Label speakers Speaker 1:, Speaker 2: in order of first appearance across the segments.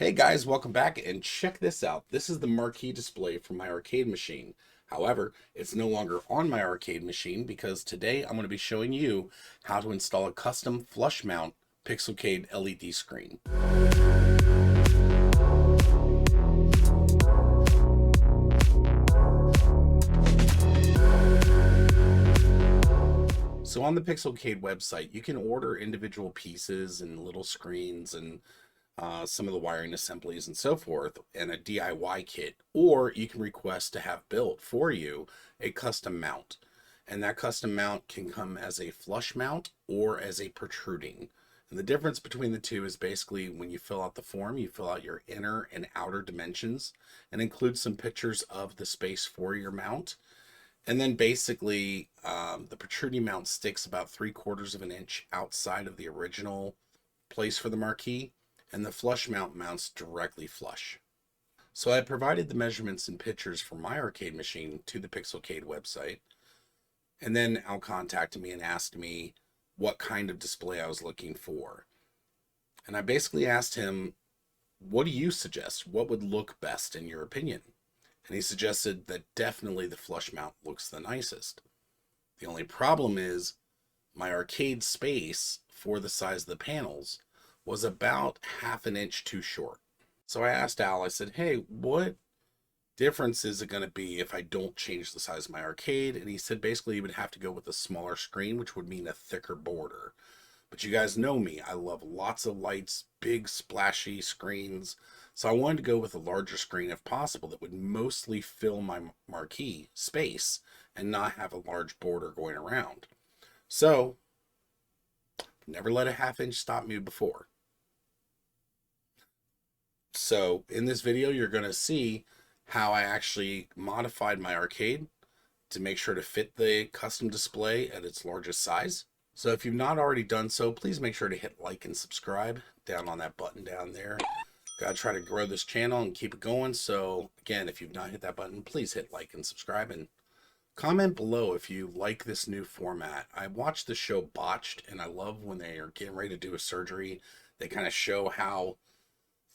Speaker 1: Hey guys, welcome back and check this out. This is the marquee display from my arcade machine. However, it's no longer on my arcade machine because today I'm going to be showing you how to install a custom flush mount Pixelcade LED screen. So on the Pixelcade website, you can order individual pieces and little screens and some of the wiring assemblies and so forth, and a DIY kit, or you can request to have built for you a custom mount. And that custom mount can come as a flush mount or as a protruding. And the difference between the two is basically when you fill out the form, you fill out your inner and outer dimensions and include some pictures of the space for your mount. And then basically, the protruding mount sticks about 3/4 of an inch outside of the original place for the marquee, and the flush mount mounts directly flush. So I provided the measurements and pictures for my arcade machine to the Pixelcade website, and then Al contacted me and asked me what kind of display I was looking for. And I basically asked him, what do you suggest? What would look best in your opinion? And he suggested that definitely the flush mount looks the nicest. The only problem is my arcade space for the size of the panels was about half an inch too short. So I asked Al, I said, hey, what difference is it going to be if I don't change the size of my arcade? And he said basically you would have to go with a smaller screen, which would mean a thicker border. But you guys know me, I love lots of lights, big splashy screens. So I wanted to go with a larger screen if possible that would mostly fill my marquee space and not have a large border going around. So, never let a half inch stop me before. So in this video, you're going to see how I actually modified my arcade to make sure to fit the custom display at its largest size. So if you've not already done so, please make sure to hit like and subscribe down on that button down there. Gotta try to grow this channel and keep it going. So again, if you've not hit that button, please hit like and subscribe, and comment below if you like this new format. I watched the show Botched, and I love when they are getting ready to do a surgery. They kind of show how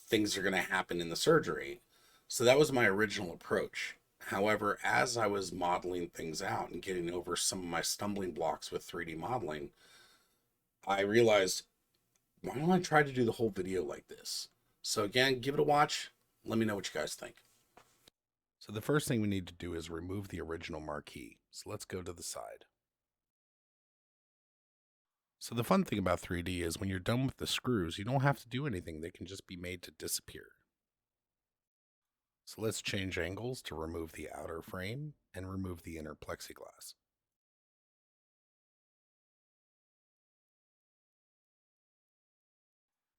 Speaker 1: things are going to happen in the surgery. So that was my original approach. However, as I was modeling things out and getting over some of my stumbling blocks with 3D modeling, I realized, why don't I try to do the whole video like this? So again, give it a watch. Let me know what you guys think. So the first thing we need to do is remove the original marquee. So let's go to the side. So the fun thing about 3D is when you're done with the screws, you don't have to do anything. They can just be made to disappear. So let's change angles to remove the outer frame and remove the inner plexiglass.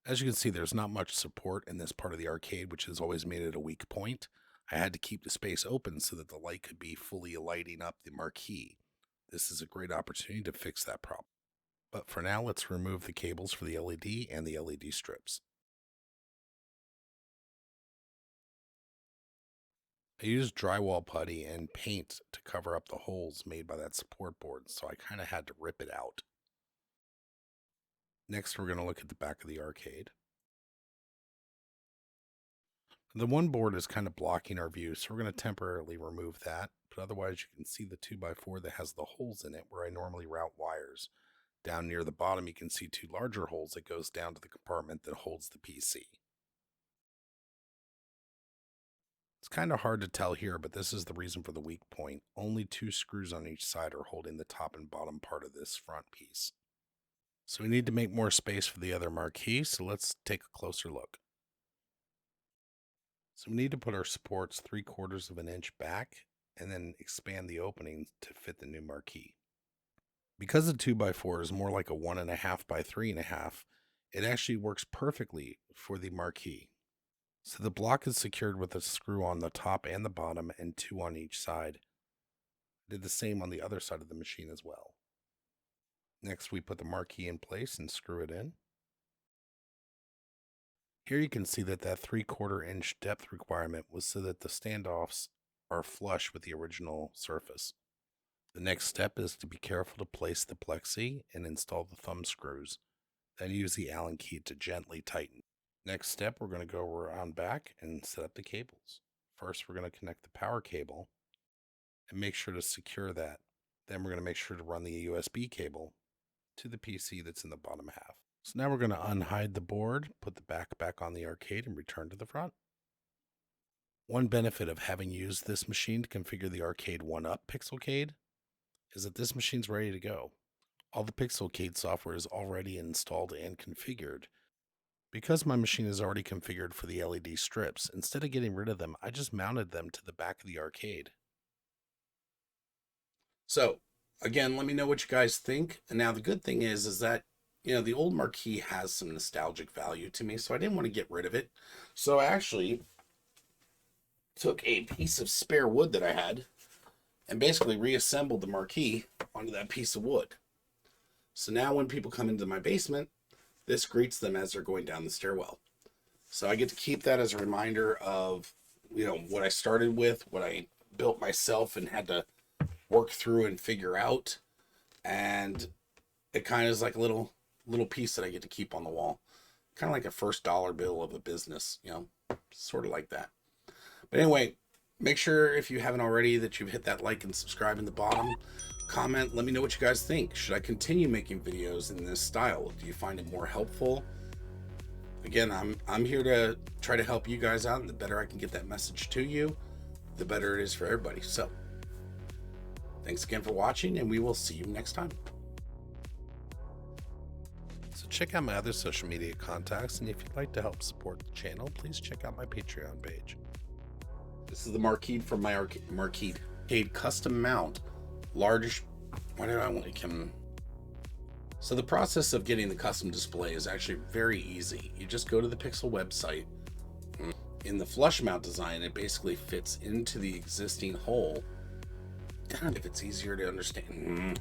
Speaker 1: As you can see, there's not much support in this part of the arcade, which has always made it a weak point. I had to keep the space open so that the light could be fully lighting up the marquee. This is a great opportunity to fix that problem. But for now, let's remove the cables for the LED and the LED strips. I used drywall putty and paint to cover up the holes made by that support board, so I kind of had to rip it out. Next, we're going to look at the back of the arcade. The one board is kind of blocking our view, so we're going to temporarily remove that, but otherwise you can see the 2x4 that has the holes in it where I normally route wires. Down near the bottom, you can see two larger holes that goes down to the compartment that holds the PC. It's kind of hard to tell here, but this is the reason for the weak point. Only two screws on each side are holding the top and bottom part of this front piece. So we need to make more space for the other marquee, so let's take a closer look. So we need to put our supports 3/4 of an inch back and then expand the openings to fit the new marquee. Because the 2x4 is more like a 1.5 by 3.5, it actually works perfectly for the marquee. So the block is secured with a screw on the top and the bottom and two on each side. I did the same on the other side of the machine as well. Next, we put the marquee in place and screw it in. Here you can see that 3/4 inch depth requirement was so that the standoffs are flush with the original surface. The next step is to be careful to place the plexi and install the thumb screws, then use the Allen key to gently tighten. Next step, we're going to go around back and set up the cables. First, we're going to connect the power cable and make sure to secure that. Then we're going to make sure to run the USB cable to the PC that's in the bottom half. So now we're going to unhide the board, put the back on the arcade, and return to the front. One benefit of having used this machine to configure the Arcade 1-Up Pixelcade is that this machine's ready to go. All the Pixelcade software is already installed and configured. Because my machine is already configured for the LED strips, instead of getting rid of them, I just mounted them to the back of the arcade. So, again, let me know what you guys think. And now the good thing is that, you know, the old Marquee has some nostalgic value to me, so I didn't want to get rid of it. So I actually took a piece of spare wood that I had and basically reassembled the Marquee onto that piece of wood. So now when people come into my basement, this greets them as they're going down the stairwell. So I get to keep that as a reminder of, you know, what I started with, what I built myself and had to work through and figure out. And it kind of is like a little piece that I get to keep on the wall. Kind of like a first dollar bill of a business, you know, sort of like that. But anyway, make sure if you haven't already that you've hit that like and subscribe in the bottom. Comment, let me know what you guys think. Should I continue making videos in this style? Do you find it more helpful? Again, I'm here to try to help you guys out, and the better I can get that message to you, the better it is for everybody. So, thanks again for watching, and we will see you next time. So check out my other social media contacts, and if you'd like to help support the channel, please check out my Patreon page. This is the Marquee from my Marquee custom mount. Large, why did I want to come? So the process of getting the custom display is actually very easy. You just go to the Pixel website. In the flush mount design, it basically fits into the existing hole. God, if it's easier to understand.